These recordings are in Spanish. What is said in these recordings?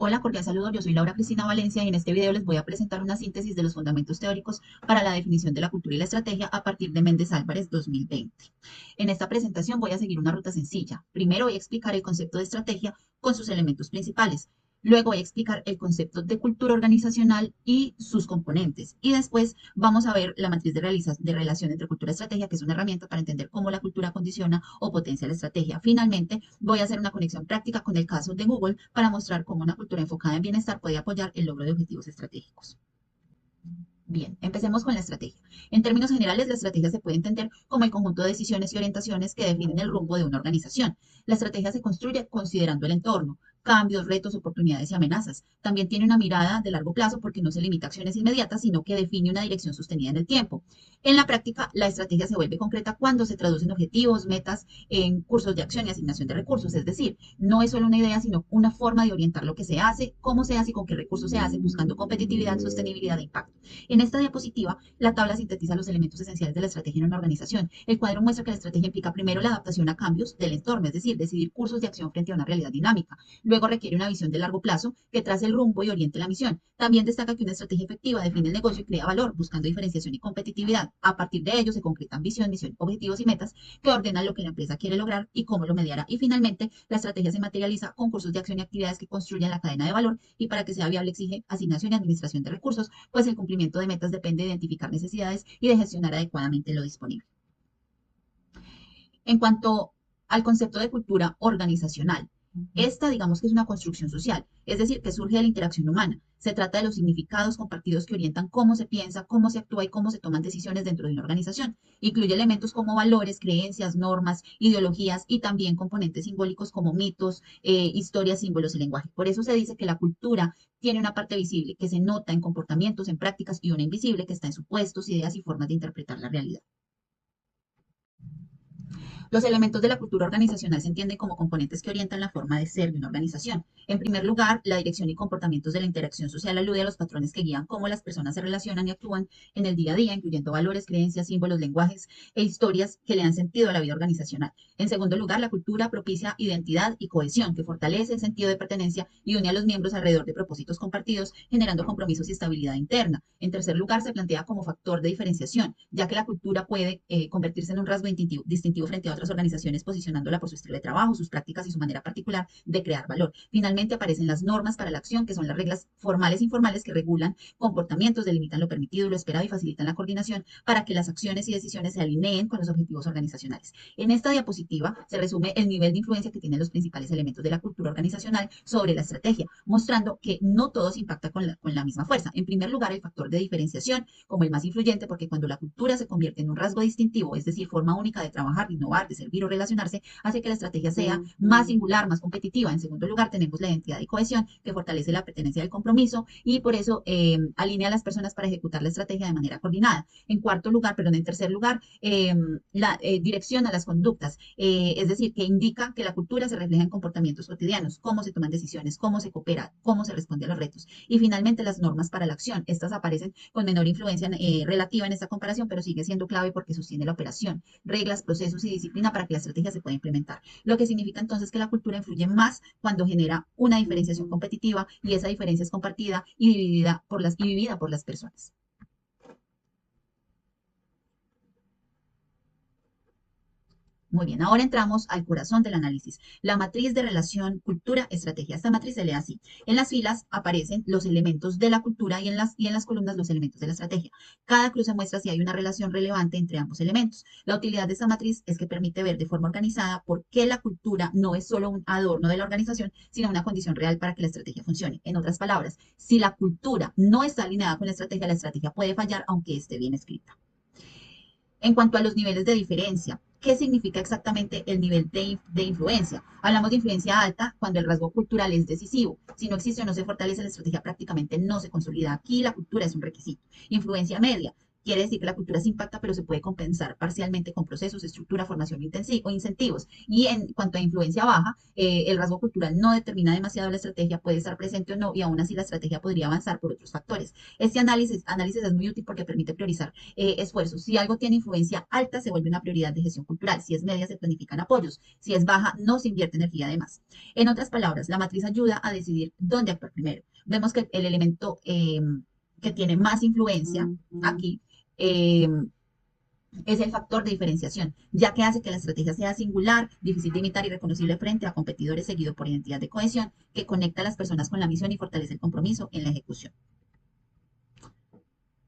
Hola, cordial saludo. Yo soy Laura Cristina Valencia y en este video les voy a presentar una síntesis de los fundamentos teóricos para la definición de la cultura y la estrategia a partir de Méndez Álvarez 2020. En esta presentación voy a seguir una ruta sencilla. Primero voy a explicar el concepto de estrategia con sus elementos principales. Luego voy a explicar el concepto de cultura organizacional y sus componentes. Y después vamos a ver la matriz de relación entre cultura y estrategia, que es una herramienta para entender cómo la cultura condiciona o potencia la estrategia. Finalmente, voy a hacer una conexión práctica con el caso de Google para mostrar cómo una cultura enfocada en bienestar puede apoyar el logro de objetivos estratégicos. Bien, empecemos con la estrategia. En términos generales, la estrategia se puede entender como el conjunto de decisiones y orientaciones que definen el rumbo de una organización. La estrategia se construye considerando el entorno, cambios, retos, oportunidades y amenazas. También tiene una mirada de largo plazo porque no se limita a acciones inmediatas, sino que define una dirección sostenida en el tiempo. En la práctica, la estrategia se vuelve concreta cuando se traducen objetivos, metas en cursos de acción y asignación de recursos. Es decir, no es solo una idea, sino una forma de orientar lo que se hace, cómo se hace y con qué recursos se hace, buscando competitividad, sostenibilidad e impacto. En esta diapositiva, la tabla sintetiza los elementos esenciales de la estrategia en una organización. El cuadro muestra que la estrategia implica primero la adaptación a cambios del entorno, es decir, decidir cursos de acción frente a una realidad dinámica. Luego requiere una visión de largo plazo que trace el rumbo y oriente la misión. También destaca que una estrategia efectiva define el negocio y crea valor, buscando diferenciación y competitividad. A partir de ello se concretan visión, misión, objetivos y metas que ordenan lo que la empresa quiere lograr y cómo lo mediará. Y finalmente, la estrategia se materializa con cursos de acción y actividades que construyen la cadena de valor y para que sea viable exige asignación y administración de recursos, pues el cumplimiento de metas depende de identificar necesidades y de gestionar adecuadamente lo disponible. En cuanto al concepto de cultura organizacional, esta, digamos que es una construcción social, es decir, que surge de la interacción humana. Se trata de los significados compartidos que orientan cómo se piensa, cómo se actúa y cómo se toman decisiones dentro de una organización. Incluye elementos como valores, creencias, normas, ideologías y también componentes simbólicos como mitos, historias, símbolos y lenguaje. Por eso se dice que la cultura tiene una parte visible que se nota en comportamientos, en prácticas y una invisible que está en supuestos, ideas y formas de interpretar la realidad. Los elementos de la cultura organizacional se entienden como componentes que orientan la forma de ser de una organización. En primer lugar, la dirección y comportamientos de la interacción social alude a los patrones que guían cómo las personas se relacionan y actúan en el día a día, incluyendo valores, creencias, símbolos, lenguajes e historias que le dan sentido a la vida organizacional. En segundo lugar, la cultura propicia identidad y cohesión, que fortalece el sentido de pertenencia y une a los miembros alrededor de propósitos compartidos, generando compromisos y estabilidad interna. En tercer lugar, se plantea como factor de diferenciación, ya que la cultura puede convertirse en un rasgo distintivo frente a otras organizaciones, posicionándola por su estilo de trabajo, sus prácticas y su manera particular de crear valor. Finalmente aparecen las normas para la acción, que son las reglas formales e informales que regulan comportamientos, delimitan lo permitido y lo esperado y facilitan la coordinación para que las acciones y decisiones se alineen con los objetivos organizacionales. En esta diapositiva se resume el nivel de influencia que tienen los principales elementos de la cultura organizacional sobre la estrategia, mostrando que no todo se impacta con la misma fuerza. En primer lugar, el factor de diferenciación como el más influyente, porque cuando la cultura se convierte en un rasgo distintivo, es decir, forma única de trabajar, de innovar, de servir o relacionarse, hace que la estrategia sea más singular, más competitiva. En segundo lugar, tenemos la identidad y cohesión, que fortalece la pertenencia del compromiso y por eso alinea a las personas para ejecutar la estrategia de manera coordinada. En tercer lugar, la dirección a las conductas, es decir, que indica que la cultura se refleja en comportamientos cotidianos, cómo se toman decisiones, cómo se coopera, cómo se responde a los retos. Y finalmente, las normas para la acción. Estas aparecen con menor influencia relativa en esta comparación, pero sigue siendo clave porque sostiene la operación, reglas, procesos y disciplina para que la estrategia se pueda implementar. Lo que significa entonces que la cultura influye más cuando genera una diferenciación competitiva y esa diferencia es compartida y vivida por las personas. Muy bien, ahora entramos al corazón del análisis, la matriz de relación cultura-estrategia. Esta matriz se lee así. En las filas aparecen los elementos de la cultura y en las columnas los elementos de la estrategia. Cada cruce muestra si hay una relación relevante entre ambos elementos. La utilidad de esta matriz es que permite ver de forma organizada por qué la cultura no es solo un adorno de la organización, sino una condición real para que la estrategia funcione. En otras palabras, si la cultura no está alineada con la estrategia puede fallar aunque esté bien escrita. En cuanto a los niveles de diferencia, ¿qué significa exactamente el nivel de influencia? Hablamos de influencia alta cuando el rasgo cultural es decisivo. Si no existe o no se fortalece, la estrategia prácticamente no se consolida. Aquí la cultura es un requisito. Influencia media, Quiere decir que la cultura se impacta, pero se puede compensar parcialmente con procesos, estructura, formación o incentivos. Y en cuanto a influencia baja, el rasgo cultural no determina demasiado la estrategia, puede estar presente o no, y aún así la estrategia podría avanzar por otros factores. Este análisis es muy útil porque permite priorizar esfuerzos. Si algo tiene influencia alta, se vuelve una prioridad de gestión cultural. Si es media, se planifican apoyos. Si es baja, no se invierte energía de más. En otras palabras, la matriz ayuda a decidir dónde actuar primero. Vemos que el elemento que tiene más influencia aquí eh, es el factor de diferenciación, ya que hace que la estrategia sea singular, difícil de imitar y reconocible frente a competidores, seguido por identidad de cohesión, que conecta a las personas con la misión y fortalece el compromiso en la ejecución.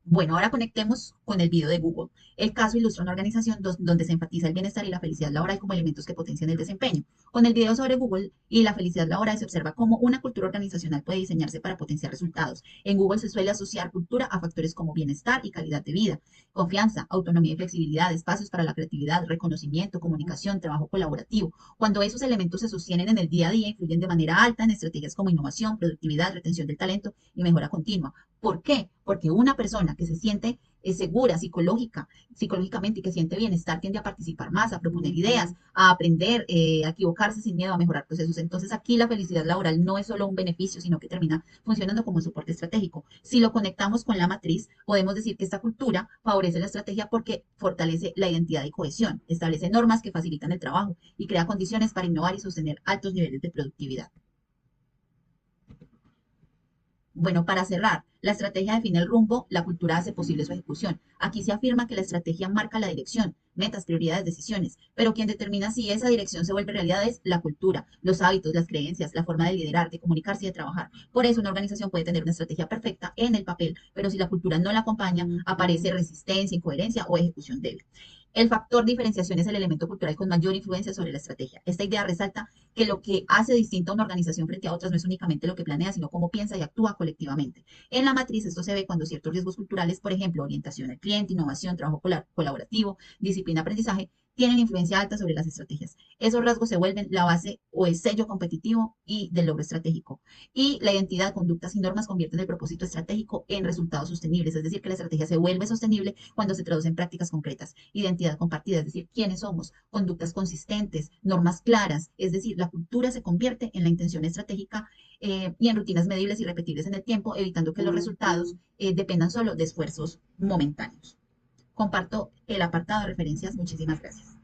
Bueno, ahora conectemos con el video de Google. El caso ilustra una organización donde se enfatiza el bienestar y la felicidad laboral como elementos que potencian el desempeño. Con el video sobre Google y la felicidad laboral se observa cómo una cultura organizacional puede diseñarse para potenciar resultados. En Google se suele asociar cultura a factores como bienestar y calidad de vida, confianza, autonomía y flexibilidad, espacios para la creatividad, reconocimiento, comunicación, trabajo colaborativo. Cuando esos elementos se sostienen en el día a día, influyen de manera alta en estrategias como innovación, productividad, retención del talento y mejora continua. ¿Por qué? Porque una persona que se siente segura psicológicamente y que siente bienestar tiende a participar más, a proponer ideas, a aprender, a equivocarse sin miedo, a mejorar procesos. Entonces aquí la felicidad laboral no es solo un beneficio, sino que termina funcionando como un soporte estratégico. Si lo conectamos con la matriz, podemos decir que esta cultura favorece la estrategia porque fortalece la identidad y cohesión, establece normas que facilitan el trabajo y crea condiciones para innovar y sostener altos niveles de productividad. Bueno, para cerrar, la estrategia define el rumbo, la cultura hace posible su ejecución. Aquí se afirma que la estrategia marca la dirección, metas, prioridades, decisiones, pero quien determina si esa dirección se vuelve realidad es la cultura, los hábitos, las creencias, la forma de liderar, de comunicarse y de trabajar. Por eso una organización puede tener una estrategia perfecta en el papel, pero si la cultura no la acompaña, aparece resistencia, incoherencia o ejecución débil. El factor diferenciación es el elemento cultural con mayor influencia sobre la estrategia. Esta idea resalta que lo que hace distinta a una organización frente a otras no es únicamente lo que planea, sino cómo piensa y actúa colectivamente. En la matriz esto se ve cuando ciertos riesgos culturales, por ejemplo, orientación al cliente, innovación, trabajo colaborativo, disciplina, aprendizaje, tienen influencia alta sobre las estrategias. Esos rasgos se vuelven la base o el sello competitivo y del logro estratégico. Y la identidad, conductas y normas convierten el propósito estratégico en resultados sostenibles, es decir, que la estrategia se vuelve sostenible cuando se traduce en prácticas concretas. Identidad compartida, es decir, quiénes somos, conductas consistentes, normas claras, es decir, la cultura se convierte en la intención estratégica y en rutinas medibles y repetibles en el tiempo, evitando que los resultados dependan solo de esfuerzos momentáneos. Comparto el apartado de referencias. Muchísimas gracias.